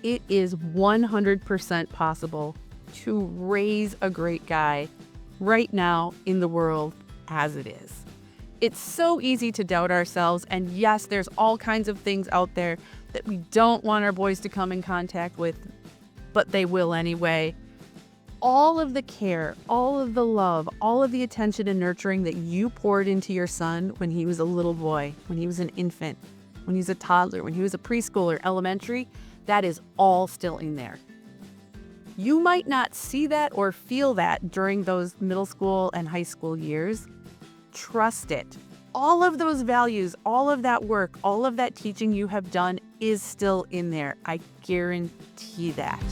it is 100% possible to raise a great guy right now in the world as it is. It's so easy to doubt ourselves, and yes, there's all kinds of things out there that we don't want our boys to come in contact with, but they will anyway. All of the care, all of the love, all of the attention and nurturing that you poured into your son when he was a little boy, when he was an infant, when he was a toddler, when he was a preschooler, elementary, that is all still in there. You might not see that or feel that during those middle school and high school years. Trust it. All of those values, all of that work, all of that teaching you have done is still in there. I guarantee that.